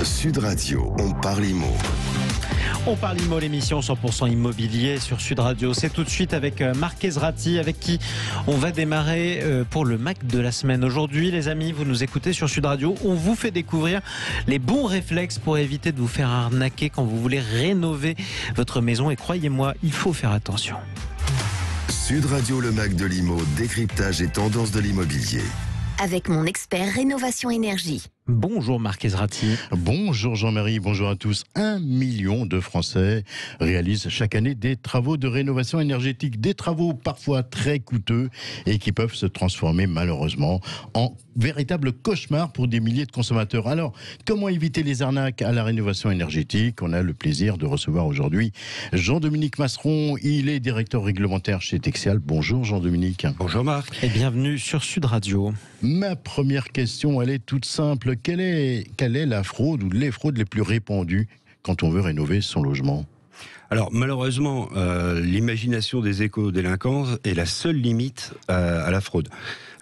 Sud Radio, on parle IMO. On parle IMO, l'émission 100% immobilier sur Sud Radio. C'est tout de suite avec Marc Ezrati, avec qui on va démarrer pour le Mac de la semaine. Aujourd'hui, les amis, vous nous écoutez sur Sud Radio. On vous fait découvrir les bons réflexes pour éviter de vous faire arnaquer quand vous voulez rénover votre maison. Et croyez-moi, il faut faire attention. Sud Radio, le Mac de l'IMO, décryptage et tendance de l'immobilier. Avec mon expert rénovation énergie. Bonjour Marc Ezrati. Bonjour Jean-Marie, bonjour à tous. 1 million de Français réalisent chaque année des travaux de rénovation énergétique. Des travaux parfois très coûteux et qui peuvent se transformer malheureusement en véritable cauchemar pour des milliers de consommateurs. Alors, comment éviter les arnaques à la rénovation énergétique ? On a le plaisir de recevoir aujourd'hui Jean-Dominique Masseron. Il est directeur réglementaire chez Texial. Bonjour Jean-Dominique. Bonjour Marc. Et bienvenue sur Sud Radio. Ma première question, elle est toute simple. Quelle est la fraude ou les fraudes les plus répandues quand on veut rénover son logement ? Alors malheureusement, l'imagination des éco-délinquants est la seule limite à la fraude.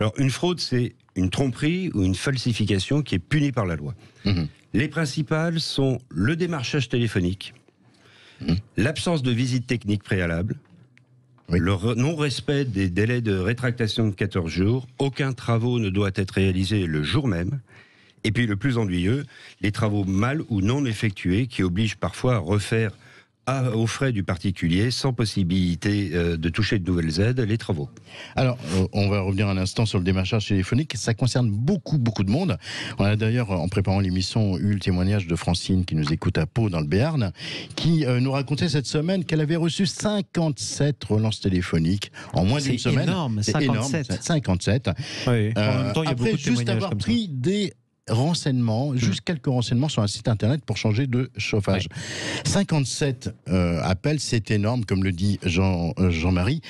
Alors une fraude, c'est une tromperie ou une falsification qui est punie par la loi. Les principales sont le démarchage téléphonique, l'absence de visite technique préalable, le non-respect des délais de rétractation de 14 jours, aucun travaux ne doit être réalisé le jour même, et puis le plus ennuyeux, les travaux mal ou non effectués qui obligent parfois à refaire aux frais du particulier, sans possibilité de toucher de nouvelles aides, les travaux. Alors, on va revenir un instant sur le démarchage téléphonique. Ça concerne beaucoup de monde. On a d'ailleurs, en préparant l'émission, eu le témoignage de Francine, qui nous écoute à Pau, dans le Béarn, qui nous racontait cette semaine qu'elle avait reçu 57 relances téléphoniques en moins d'une semaine. C'est énorme, 57. Oui. En même temps, il y a beaucoup de juste avoir comme pris des renseignements, juste quelques renseignements sur un site internet pour changer de chauffage. 57 appels, c'est énorme, comme le dit Jean-Marie.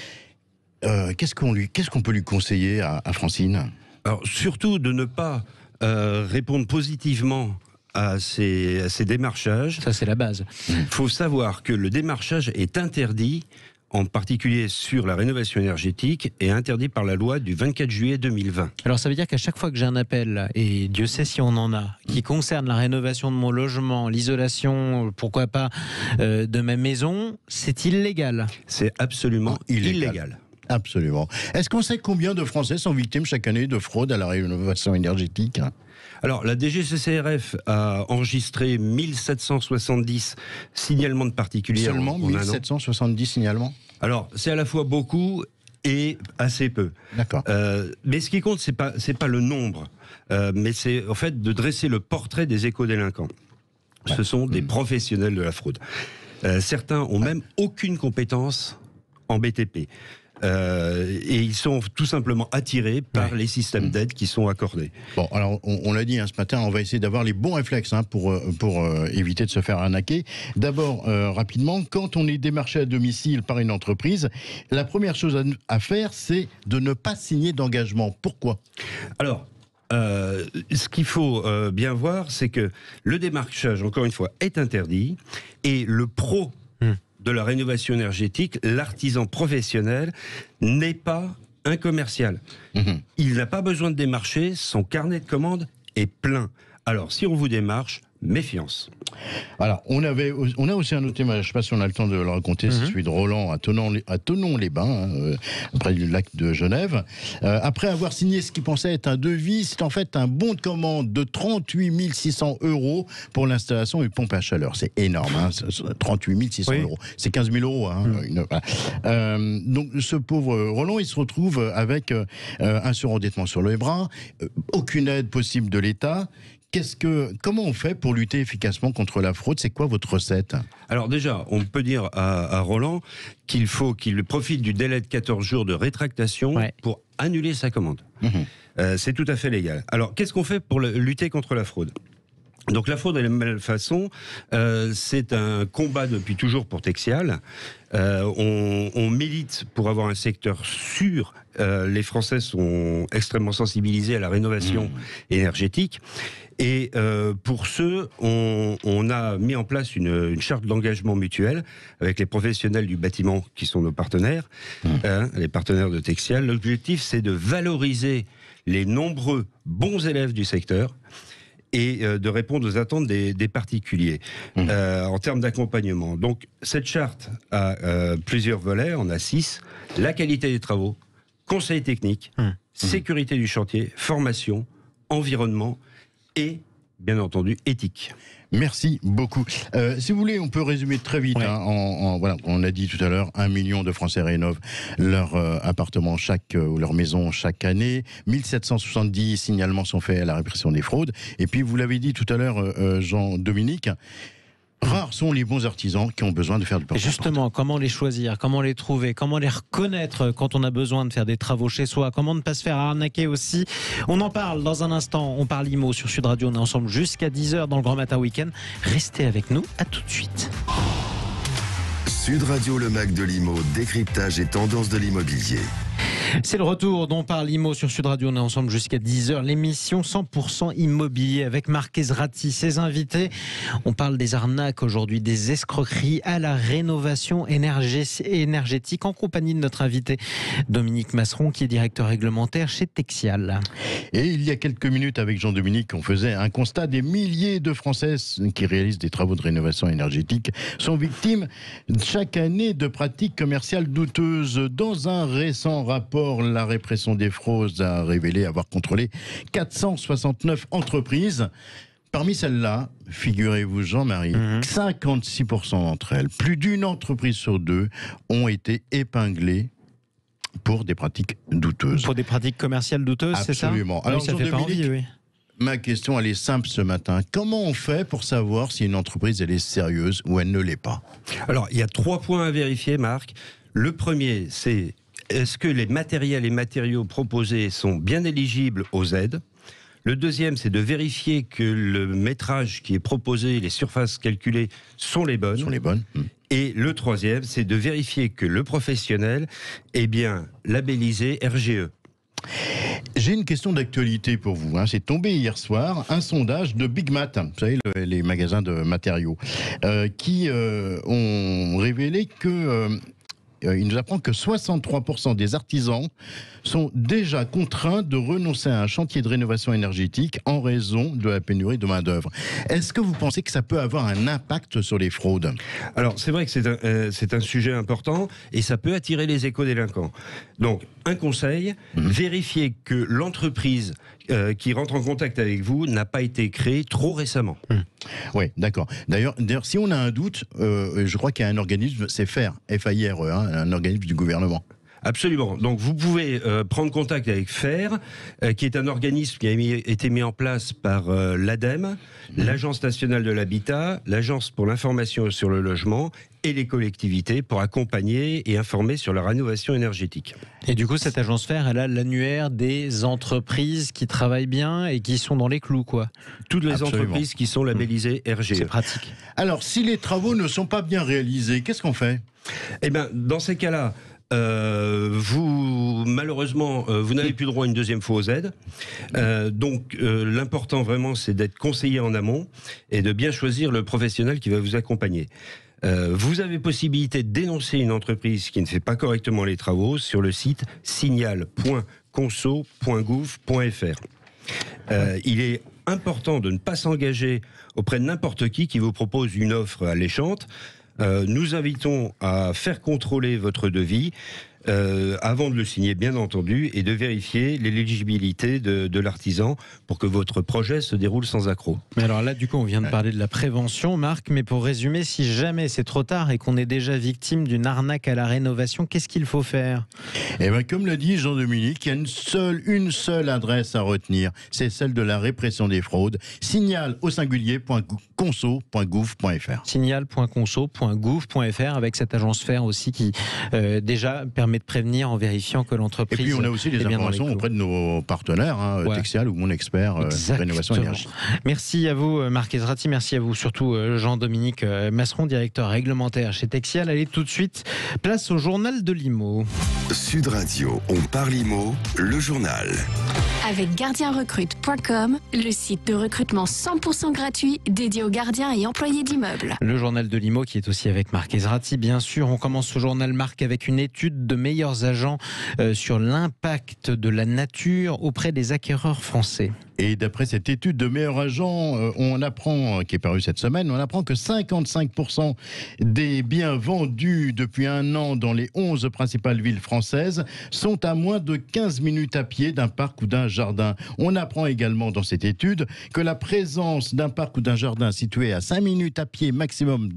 Qu'est-ce qu'on peut lui conseiller à Francine ? Alors surtout de ne pas répondre positivement à ces démarchages. Ça, c'est la base. Il faut savoir que le démarchage est interdit, en particulier sur la rénovation énergétique, est interdit par la loi du 24 juillet 2020. Alors ça veut dire qu'à chaque fois que j'ai un appel, et Dieu sait si on en a, qui concerne la rénovation de mon logement, l'isolation, pourquoi pas, de ma maison, c'est illégal. C'est absolument illégal. Absolument. Est-ce qu'on sait combien de Français sont victimes chaque année de fraude à la rénovation énergétique ? Alors, la DGCCRF a enregistré 1770 signalements de particuliers. Seulement 1770 signalements ? Alors, c'est à la fois beaucoup et assez peu. D'accord. Mais ce qui compte, c'est pas le nombre, mais c'est en fait de dresser le portrait des éco-délinquants. Ce sont des professionnels de la fraude. Certains ont même aucune compétence en BTP. Et ils sont tout simplement attirés par les systèmes d'aide qui sont accordés. Bon, alors on l'a dit ce matin, on va essayer d'avoir les bons réflexes pour éviter de se faire arnaquer. D'abord, rapidement, quand on est démarché à domicile par une entreprise, la première chose à faire, c'est de ne pas signer d'engagement. Pourquoi ? Alors, ce qu'il faut bien voir, c'est que le démarchage, encore une fois, est interdit, et le pro de la rénovation énergétique, l'artisan professionnel, n'est pas un commercial. Il n'a pas besoin de démarcher, son carnet de commandes est plein. Alors, si on vous démarche, méfiance. Alors, on a aussi un autre témoignage, je ne sais pas si on a le temps de le raconter, c'est celui de Roland à Thonon-les-Bains, près du lac de Genève. Après avoir signé ce qu'il pensait être un devis, c'est en fait un bon de commande de 38 600 € pour l'installation d'une pompe à chaleur. C'est énorme, 38 600 €. C'est 15 000 €. Donc, ce pauvre Roland, il se retrouve avec un surendettement sur les bras, aucune aide possible de l'État. Comment on fait pour lutter efficacement contre la fraude ? C'est quoi votre recette ? Alors déjà, on peut dire à Roland qu'il faut qu'il profite du délai de 14 jours de rétractation pour annuler sa commande. C'est tout à fait légal. Alors, qu'est-ce qu'on fait pour lutter contre la fraude ? Donc la fraude et la malfaçon, c'est un combat depuis toujours pour Texial. On milite pour avoir un secteur sûr. Les Français sont extrêmement sensibilisés à la rénovation énergétique. Et pour ce, on a mis en place une charte d'engagement mutuel avec les professionnels du bâtiment qui sont nos partenaires, les partenaires de Texial. L'objectif, c'est de valoriser les nombreux bons élèves du secteur et de répondre aux attentes des particuliers en termes d'accompagnement. Donc cette charte a plusieurs volets, on a 6. La qualité des travaux, conseil technique, sécurité du chantier, formation, environnement et, bien entendu, éthique. Merci beaucoup. Si vous voulez, on peut résumer très vite. Voilà, on a dit tout à l'heure, 1 million de Français rénovent leur appartement ou leur maison chaque année. 1770 signalements sont faits à la répression des fraudes. Et puis, vous l'avez dit tout à l'heure, Jean-Dominique, rares sont les bons artisans qui ont besoin de faire du porte-à-porte. Justement, comment les choisir, comment les trouver, comment les reconnaître quand on a besoin de faire des travaux chez soi, comment ne pas se faire arnaquer aussi. On en parle dans un instant, on parle IMO sur Sud Radio, on est ensemble jusqu'à 10h dans le Grand Matin Week-end. Restez avec nous, à tout de suite. Sud Radio, le Mac de l'IMO, décryptage et tendance de l'immobilier. C'est le retour dont parle IMO sur Sud Radio. On est ensemble jusqu'à 10h. L'émission 100% immobilier avec Marc Ezrati, ses invités. On parle des arnaques aujourd'hui, des escroqueries à la rénovation énergétique en compagnie de notre invité Dominique Masseron qui est directeur réglementaire chez Texial. Et il y a quelques minutes avec Jean-Dominique, on faisait un constat des milliers de Français qui réalisent des travaux de rénovation énergétique sont victimes chaque année de pratiques commerciales douteuses. Dans un récent rapport, la répression des fraudes a révélé avoir contrôlé 469 entreprises. Parmi celles-là, figurez-vous Jean-Marie, 56% d'entre elles, plus d'une entreprise sur deux, ont été épinglées pour des pratiques douteuses. Pour des pratiques commerciales douteuses, c'est ça ? Absolument. Alors, oui, ça fait pas envie, oui. Ma question, elle est simple ce matin. Comment on fait pour savoir si une entreprise, elle est sérieuse ou elle ne l'est pas ? Alors, il y a 3 points à vérifier, Marc. Le premier, c'est est-ce que les matériels et matériaux proposés sont bien éligibles aux aides ? Le deuxième, c'est de vérifier que le métrage qui est proposé, les surfaces calculées sont les bonnes. Et le troisième, c'est de vérifier que le professionnel est bien labellisé RGE. J'ai une question d'actualité pour vous. C'est tombé hier soir un sondage de Big Mat, vous savez, les magasins de matériaux, qui ont révélé que... il nous apprend que 63% des artisans sont déjà contraints de renoncer à un chantier de rénovation énergétique en raison de la pénurie de main-d'œuvre. Est-ce que vous pensez que ça peut avoir un impact sur les fraudes ? Alors, c'est vrai que c'est un sujet important et ça peut attirer les éco-délinquants. Donc, un conseil, vérifiez que l'entreprise qui rentre en contact avec vous n'a pas été créée trop récemment. Oui, d'accord. D'ailleurs, si on a un doute, je crois qu'il y a un organisme, c'est FAIRE, F-A-I-R-E, un organisme du gouvernement. Absolument. Donc vous pouvez prendre contact avec FAIRE, qui est un organisme qui a été mis en place par l'ADEME, l'Agence nationale de l'habitat, l'Agence pour l'information sur le logement et les collectivités pour accompagner et informer sur la rénovation énergétique. Et du coup, cette agence FAIRE, elle a l'annuaire des entreprises qui travaillent bien et qui sont dans les clous, quoi. Toutes les entreprises qui sont labellisées RGE. C'est pratique. Alors, si les travaux ne sont pas bien réalisés, qu'est-ce qu'on fait ? Eh bien, dans ces cas-là, malheureusement, vous n'avez plus droit une deuxième fois aux aides. Donc, l'important vraiment, c'est d'être conseillé en amont et de bien choisir le professionnel qui va vous accompagner. Vous avez possibilité de dénoncer une entreprise qui ne fait pas correctement les travaux sur le site signal.conso.gouv.fr. Il est important de ne pas s'engager auprès de n'importe qui vous propose une offre alléchante. Nous invitons à faire contrôler votre devis avant de le signer, bien entendu, et de vérifier l'éligibilité de l'artisan pour que votre projet se déroule sans accroc. Mais alors là, du coup, on vient de parler de la prévention, Marc, mais pour résumer, si jamais c'est trop tard et qu'on est déjà victime d'une arnaque à la rénovation, qu'est-ce qu'il faut faire ? Eh bien, comme l'a dit Jean-Dominique, il y a une seule adresse à retenir, c'est celle de la répression des fraudes, signal@conso.gouv.fr. Signal.conso.gouv.fr, avec cette agence FAIRE aussi qui déjà permet de prévenir en vérifiant que l'entreprise. Et puis on a aussi des informations auprès de nos partenaires, Texial ou Mon Expert Rénovation Énergie. Merci à vous Marc Ezrati, merci à vous surtout Jean-Dominique Masseron, directeur réglementaire chez Texial. Allez tout de suite, place au journal de l'IMO. Sud Radio, on parle IMO, le journal. Avec gardienrecrute.com, le site de recrutement 100% gratuit dédié aux gardiens et employés d'immeubles. Le journal de l'IMO qui est aussi avec Marc Ezrati, bien sûr. On commence ce journal, Marc, avec une étude de meilleurs agents sur l'impact de la nature auprès des acquéreurs français. Et d'après cette étude de Meilleur Agent, on apprend, qui est parue cette semaine, on apprend que 55% des biens vendus depuis un an dans les 11 principales villes françaises sont à moins de 15 minutes à pied d'un parc ou d'un jardin. On apprend également dans cette étude que la présence d'un parc ou d'un jardin situé à 5 minutes à pied maximum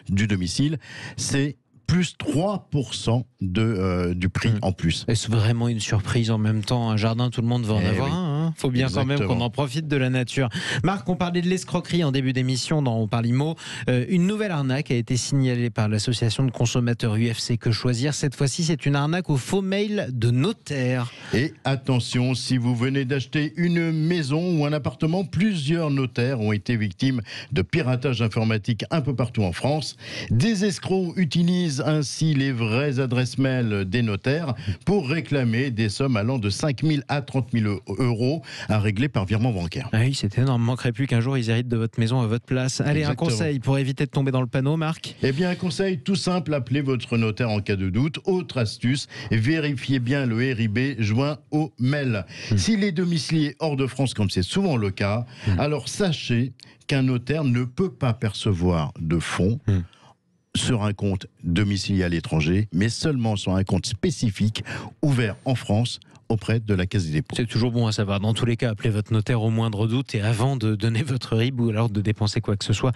du domicile, c'est plus 3% du prix en plus. Est-ce vraiment une surprise en même temps? Un jardin, tout le monde va en avoir un. Faut bien Exactement. Quand même qu'on en profite de la nature. Marc, on parlait de l'escroquerie en début d'émission dans On parle IMO. Une nouvelle arnaque a été signalée par l'association de consommateurs UFC Que Choisir. Cette fois-ci, c'est une arnaque au faux mail de notaire. Et attention, si vous venez d'acheter une maison ou un appartement, plusieurs notaires ont été victimes de piratage informatique un peu partout en France. Des escrocs utilisent ainsi les vraies adresses mail des notaires pour réclamer des sommes allant de 5 000 à 30 000 euros à régler par virement bancaire. Ah oui, c'est énorme. Il ne manquerait plus qu'un jour ils héritent de votre maison à votre place. Allez, Exactement. Un conseil pour éviter de tomber dans le panneau, Marc? Eh bien, un conseil tout simple, appelez votre notaire en cas de doute. Autre astuce, vérifiez bien le RIB joint au mail. S'il est domicilié hors de France, comme c'est souvent le cas, alors sachez qu'un notaire ne peut pas percevoir de fonds sur un compte domicilié à l'étranger, mais seulement sur un compte spécifique ouvert en France auprès de la Caisse des dépôts. C'est toujours bon à savoir. Dans tous les cas, appelez votre notaire au moindre doute et avant de donner votre RIB ou alors de dépenser quoi que ce soit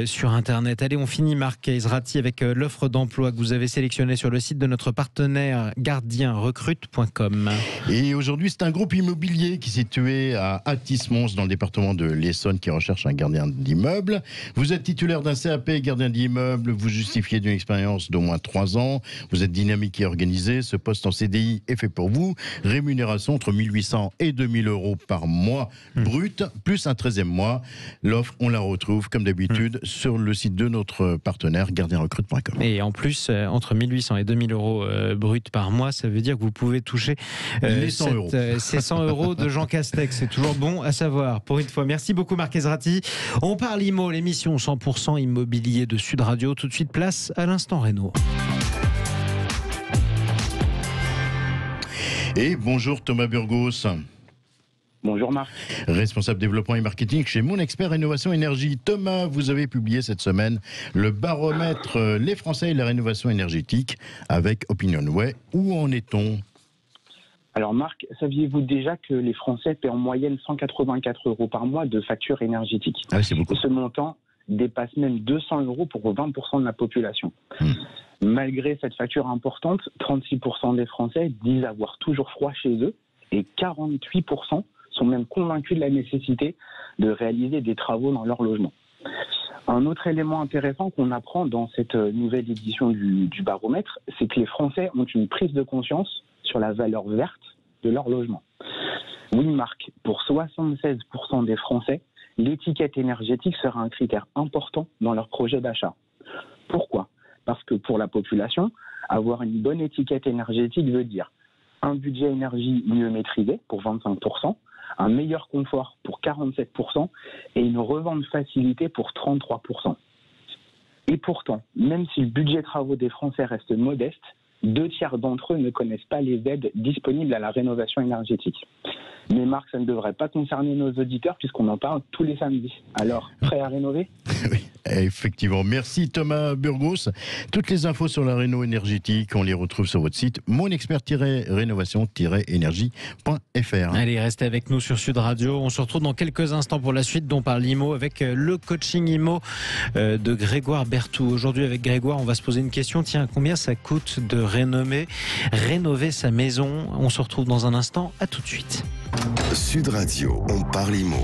sur Internet. Allez, on finit, Marc Ezrati, avec l'offre d'emploi que vous avez sélectionnée sur le site de notre partenaire gardienrecrute.com. Et aujourd'hui, c'est un groupe immobilier qui est situé à Athis-Mons dans le département de l'Essonne qui recherche un gardien d'immeuble. Vous êtes titulaire d'un CAP gardien d'immeuble, vous justifiez d'une expérience d'au moins 3 ans, vous êtes dynamique et organisé, ce poste en CDI est fait pour vous. Rémunération entre 1 800 et 2 000 euros par mois brut, plus un 13e mois. L'offre, on la retrouve comme d'habitude sur le site de notre partenaire gardienrecrute.com. Et en plus, entre 1 800 et 2 000 euros brut par mois, ça veut dire que vous pouvez toucher les 100 euros. Ces 100 euros de Jean Castex. C'est toujours bon à savoir, pour une fois. Merci beaucoup, Marc Ezrati. On parle IMO, l'émission 100% immobilier de Sud Radio. Tout de suite, place à l'instant Réno. Et bonjour Thomas Burgos. Bonjour Marc. Responsable développement et marketing chez Mon Expert Rénovation Énergie. Thomas, vous avez publié cette semaine le baromètre Les Français et la rénovation énergétique avec OpinionWay. Où en est-on ? Alors Marc, saviez-vous déjà que les Français paient en moyenne 184 euros par mois de facture énergétique ? Ah, c'est beaucoup. Ce montant dépasse même 200 euros pour 20% de la population. Malgré cette facture importante, 36% des Français disent avoir toujours froid chez eux et 48% sont même convaincus de la nécessité de réaliser des travaux dans leur logement. Un autre élément intéressant qu'on apprend dans cette nouvelle édition du baromètre, c'est que les Français ont une prise de conscience sur la valeur verte de leur logement. Oui, Marc, pour 76% des Français, l'étiquette énergétique sera un critère important dans leur projet d'achat. Pourquoi ? Parce que pour la population, avoir une bonne étiquette énergétique veut dire un budget énergie mieux maîtrisé pour 25%, un meilleur confort pour 47% et une revente facilitée pour 33%. Et pourtant, même si le budget travaux des Français reste modeste, 2/3 d'entre eux ne connaissent pas les aides disponibles à la rénovation énergétique. Mais Marc, ça ne devrait pas concerner nos auditeurs puisqu'on en parle tous les samedis. Alors, prêt à rénover ? Oui, effectivement. Merci Thomas Burgos. Toutes les infos sur la réno énergétique, on les retrouve sur votre site monexpert-rénovation-énergie.fr. Allez, restez avec nous sur Sud Radio. On se retrouve dans quelques instants pour la suite dont parle IMO avec le coaching IMO de Grégoire Berthoud. Aujourd'hui avec Grégoire, on va se poser une question. Tiens, combien ça coûte de rénover sa maison ? On se retrouve dans un instant. À tout de suite. Sud Radio, on parle IMO.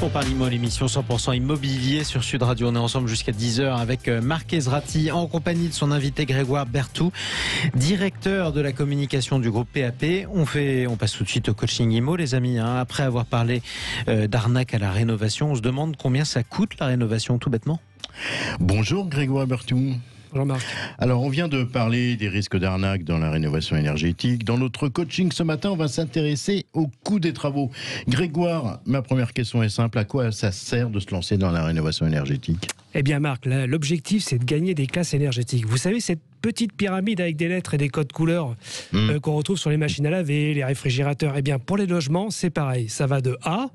On parle IMO, l'émission 100% immobilier sur Sud Radio. On est ensemble jusqu'à 10h avec Marc Ezrati en compagnie de son invité Grégoire Berthoud, directeur de la communication du groupe PAP. On passe tout de suite au coaching IMO, les amis. Après avoir parlé d'arnaque à la rénovation, on se demande combien ça coûte la rénovation, tout bêtement. Bonjour Grégoire Berthoud. Bonjour Marc. Alors, on vient de parler des risques d'arnaque dans la rénovation énergétique. Dans notre coaching ce matin, on va s'intéresser au coût des travaux. Grégoire, ma première question est simple. À quoi ça sert de se lancer dans la rénovation énergétique ? Eh bien Marc, l'objectif c'est de gagner des classes énergétiques. Vous savez, cette petite pyramide avec des lettres et des codes couleurs qu'on retrouve sur les machines à laver, les réfrigérateurs, eh bien pour les logements c'est pareil. Ça va de A,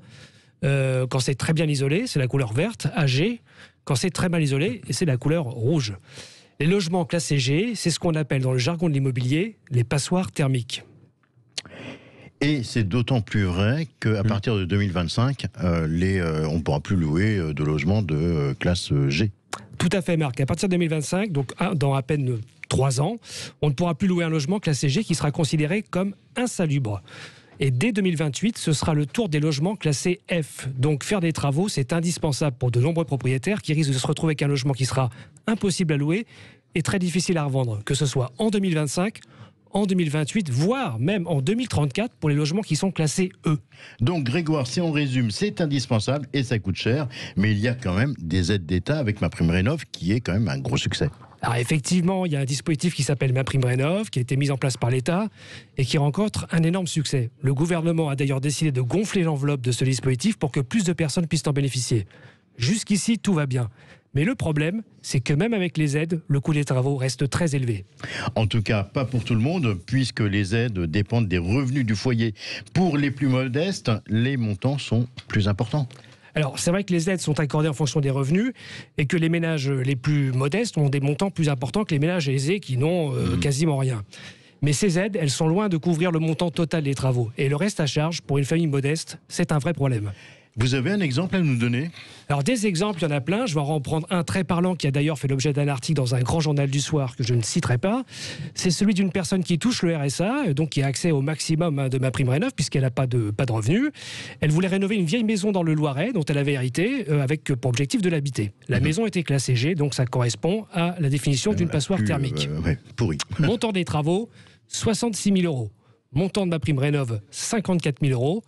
quand c'est très bien isolé, c'est la couleur verte, à G, quand c'est très mal isolé, c'est la couleur rouge. Les logements classés G, c'est ce qu'on appelle dans le jargon de l'immobilier les passoires thermiques. Et c'est d'autant plus vrai qu'à partir de 2025, on ne pourra plus louer de logements de classe G. Tout à fait, Marc. À partir de 2025, donc dans à peine 3 ans, on ne pourra plus louer un logement classé G qui sera considéré comme insalubre. Et dès 2028, ce sera le tour des logements classés F. Donc faire des travaux, c'est indispensable pour de nombreux propriétaires qui risquent de se retrouver avec un logement qui sera impossible à louer et très difficile à revendre, que ce soit en 2025, en 2028, voire même en 2034 pour les logements qui sont classés E. Donc Grégoire, si on résume, c'est indispensable et ça coûte cher, mais il y a quand même des aides d'État avec MaPrimeRénov' qui est quand même un gros succès. Alors effectivement, il y a un dispositif qui s'appelle MaPrimeRénov' qui a été mis en place par l'État et qui rencontre un énorme succès. Le gouvernement a d'ailleurs décidé de gonfler l'enveloppe de ce dispositif pour que plus de personnes puissent en bénéficier. Jusqu'ici, tout va bien. Mais le problème, c'est que même avec les aides, le coût des travaux reste très élevé. En tout cas, pas pour tout le monde, puisque les aides dépendent des revenus du foyer. Pour les plus modestes, les montants sont plus importants. Alors, c'est vrai que les aides sont accordées en fonction des revenus et que les ménages les plus modestes ont des montants plus importants que les ménages aisés qui n'ont quasiment rien. Mais ces aides, elles sont loin de couvrir le montant total des travaux. Et le reste à charge, pour une famille modeste, c'est un vrai problème. Vous avez un exemple à nous donner ? Alors des exemples, il y en a plein. Je vais en prendre un très parlant qui a d'ailleurs fait l'objet d'un article dans un grand journal du soir que je ne citerai pas. C'est celui d'une personne qui touche le RSA, donc qui a accès au maximum de MaPrimeRénov' puisqu'elle n'a pas de revenus. Elle voulait rénover une vieille maison dans le Loiret dont elle avait hérité avec pour objectif de l'habiter. La maison était classée G, donc ça correspond à la définition d'une passoire thermique. Pourri. Montant des travaux, 66 000 €. Montant de MaPrimeRénov', 54 000 €.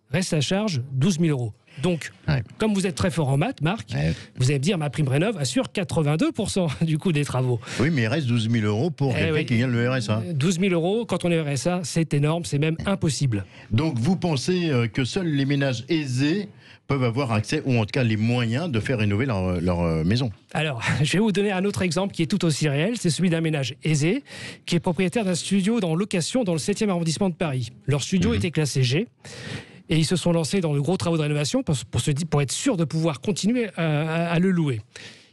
Reste à charge, 12 000 €. Donc, comme vous êtes très fort en maths, Marc, vous allez me dire MaPrimeRénov' assure 82% du coût des travaux. Oui, mais il reste 12 000 € pour quelqu'un qui gagne le RSA. 12 000 € quand on est RSA, c'est énorme, c'est même impossible. Donc, vous pensez que seuls les ménages aisés peuvent avoir accès, ou en tout cas les moyens de faire rénover leur maison? Alors, je vais vous donner un autre exemple qui est tout aussi réel. C'est celui d'un ménage aisé qui est propriétaire d'un studio en location dans le 7e arrondissement de Paris. Leur studio était classé G. Et ils se sont lancés dans de gros travaux de rénovation pour être sûrs de pouvoir continuer à le louer.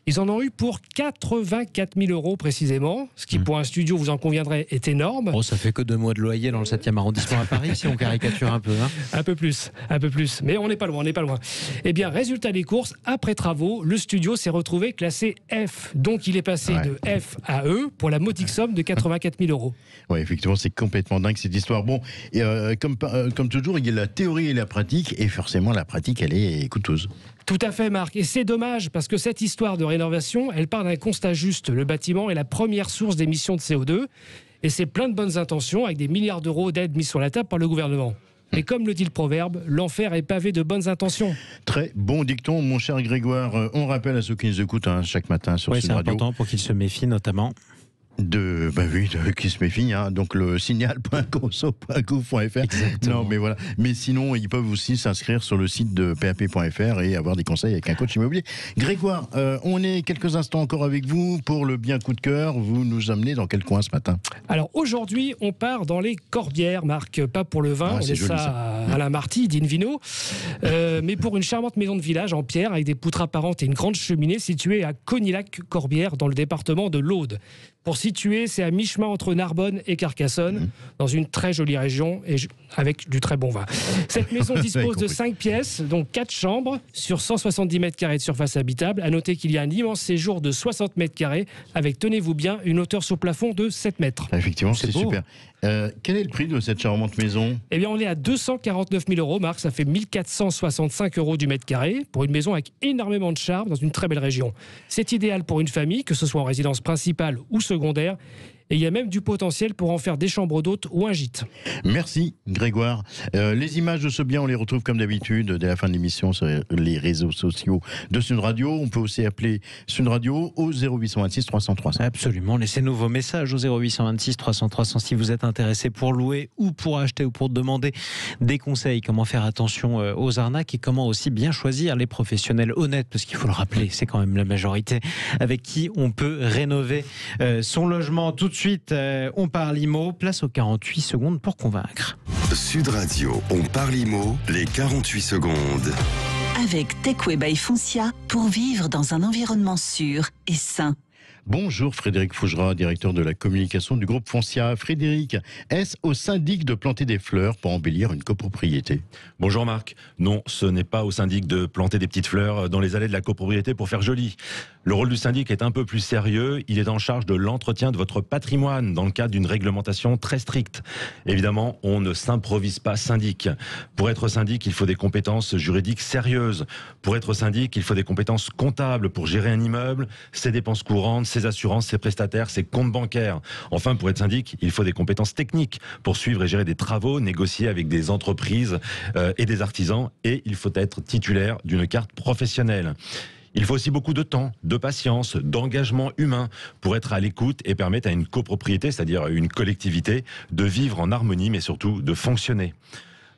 Ils en ont eu pour 84 000 € précisément, ce qui pour un studio, vous en conviendrez, est énorme. Oh, ça fait que 2 mois de loyer dans le 7e arrondissement à Paris, si on caricature un peu. Hein. Un peu plus. Mais on n'est pas loin, Eh bien, résultat des courses, après travaux, le studio s'est retrouvé classé F. Donc, il est passé de F à E pour la modique somme de 84 000 €. Oui, effectivement, c'est complètement dingue cette histoire. Bon, et comme toujours, il y a la théorie et la pratique, et forcément, la pratique, elle est coûteuse. Tout à fait, Marc. Et c'est dommage parce que cette histoire de rénovation, elle part d'un constat juste. Le bâtiment est la première source d'émissions de CO2 et c'est plein de bonnes intentions avec des milliards d'euros d'aides mises sur la table par le gouvernement. Mais comme le dit le proverbe, l'enfer est pavé de bonnes intentions. Très bon dicton, mon cher Grégoire. On rappelle à ceux qui nous écoutent chaque matin sur Sud Radio. C'est important pour qu'ils se méfient notamment. Qui se méfie, donc le signal.conso.gouv.fr. Non, mais voilà. Mais sinon, ils peuvent aussi s'inscrire sur le site de PAP.fr et avoir des conseils avec un coach immobilier. Grégoire, on est quelques instants encore avec vous pour le bien coup de cœur. Vous nous amenez dans quel coin ce matin? Alors aujourd'hui, on part dans les Corbières, Marc. Pas pour le vin, on laisse ça à la Marty, d'Invino, mais pour une charmante maison de village en pierre avec des poutres apparentes et une grande cheminée située à Conillac-Corbières dans le département de l'Aude. Pour situer, c'est à mi-chemin entre Narbonne et Carcassonne, dans une très jolie région et avec du très bon vin. Cette maison dispose de 5 pièces, donc 4 chambres, sur 170 mètres carrés de surface habitable. À noter qu'il y a un immense séjour de 60 mètres carrés, avec, tenez-vous bien, une hauteur sous plafond de 7 mètres. Effectivement, c'est super. Quel est le prix de cette charmante maison? Eh bien, on est à 249 000 €, Marc. Ça fait 1 465 € du mètre carré pour une maison avec énormément de charme dans une très belle région. C'est idéal pour une famille, que ce soit en résidence principale ou secondaire. et il y a même du potentiel pour en faire des chambres d'hôtes ou un gîte. Merci Grégoire. Les images de ce bien, on les retrouve comme d'habitude dès la fin de l'émission sur les réseaux sociaux de Sud Radio. On peut aussi appeler Sud Radio au 0826 300 300. Absolument, laissez-nous vos messages au 0826 300 300 si vous êtes intéressé pour louer ou pour acheter ou pour demander des conseils, comment faire attention aux arnaques et comment aussi bien choisir les professionnels honnêtes, parce qu'il faut le rappeler, c'est quand même la majorité avec qui on peut rénover son logement. Tout de suite, on parle IMO, place aux 48 secondes pour convaincre. Sud Radio, on parle IMO, les 48 secondes. Avec Techway by Foncia, pour vivre dans un environnement sûr et sain. Bonjour Frédéric Fougerat, directeur de la communication du groupe Foncia. Frédéric, est-ce au syndic de planter des fleurs pour embellir une copropriété ? Bonjour Marc. Non, ce n'est pas au syndic de planter des petites fleurs dans les allées de la copropriété pour faire joli. Le rôle du syndic est un peu plus sérieux. Il est en charge de l'entretien de votre patrimoine dans le cadre d'une réglementation très stricte. Évidemment, on ne s'improvise pas syndic. Pour être syndic, il faut des compétences juridiques sérieuses. Pour être syndic, il faut des compétences comptables pour gérer un immeuble, ses dépenses courantes, ses assurances, ses prestataires, ses comptes bancaires. Enfin, pour être syndic, il faut des compétences techniques pour suivre et gérer des travaux, négocier avec des entreprises et des artisans. Et il faut être titulaire d'une carte professionnelle. Il faut aussi beaucoup de temps, de patience, d'engagement humain pour être à l'écoute et permettre à une copropriété, c'est-à-dire une collectivité, de vivre en harmonie, mais surtout de fonctionner.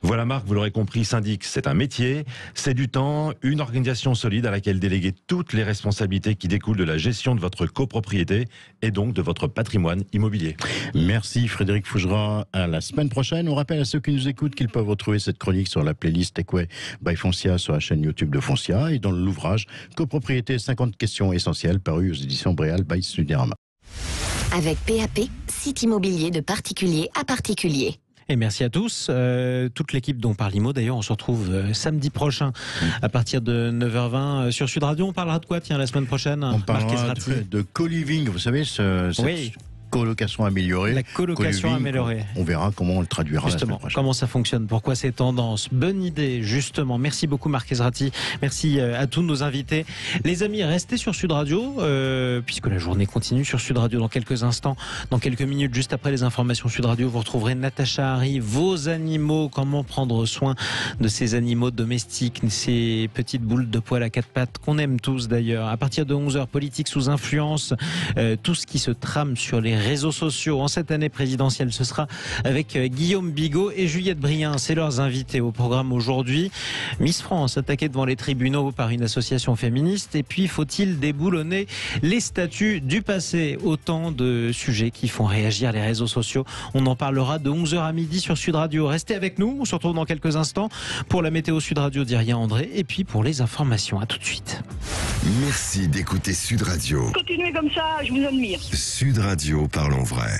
Voilà Marc, vous l'aurez compris, syndic, c'est un métier, c'est du temps, une organisation solide à laquelle déléguer toutes les responsabilités qui découlent de la gestion de votre copropriété et donc de votre patrimoine immobilier. Merci Frédéric Fougerat. À la semaine prochaine. On rappelle à ceux qui nous écoutent qu'ils peuvent retrouver cette chronique sur la playlist Techway by Foncia sur la chaîne YouTube de Foncia et dans l'ouvrage Copropriété 50 questions essentielles paru aux éditions Bréal by Studerama. Avec PAP, site immobilier de particulier à particulier. Et merci à tous. Toute l'équipe dont parle IMO, d'ailleurs, on se retrouve samedi prochain à partir de 9h20 sur Sud Radio. On parlera de quoi, tiens, la semaine prochaine? On parlera de co-living, vous savez, oui. Colocation améliorée. La colocation améliorée. On verra comment on le traduira. Justement, comment ça fonctionne, pourquoi c'est tendance. Bonne idée, justement. Merci beaucoup Marc Ezrati. Merci à tous nos invités. Les amis, restez sur Sud Radio, puisque la journée continue sur Sud Radio dans quelques instants. Dans quelques minutes, juste après les informations Sud Radio, vous retrouverez Natacha Harry, vos animaux, comment prendre soin de ces animaux domestiques, ces petites boules de poil à quatre pattes qu'on aime tous d'ailleurs. À partir de 11h, politique sous influence, tout ce qui se trame sur les réseaux sociaux en cette année présidentielle, ce sera avec Guillaume Bigot et Juliette Brien. C'est leurs invités au programme aujourd'hui. Miss France attaquée devant les tribunaux par une association féministe. Et puis, faut-il déboulonner les statuts du passé? Autant de sujets qui font réagir les réseaux sociaux. On en parlera de 11h à midi sur Sud Radio. Restez avec nous. On se retrouve dans quelques instants pour la météo Sud Radio d'Iria André et puis pour les informations. À tout de suite. Merci d'écouter Sud Radio. Continuez comme ça, je vous admire. Sud Radio, parlons vrai.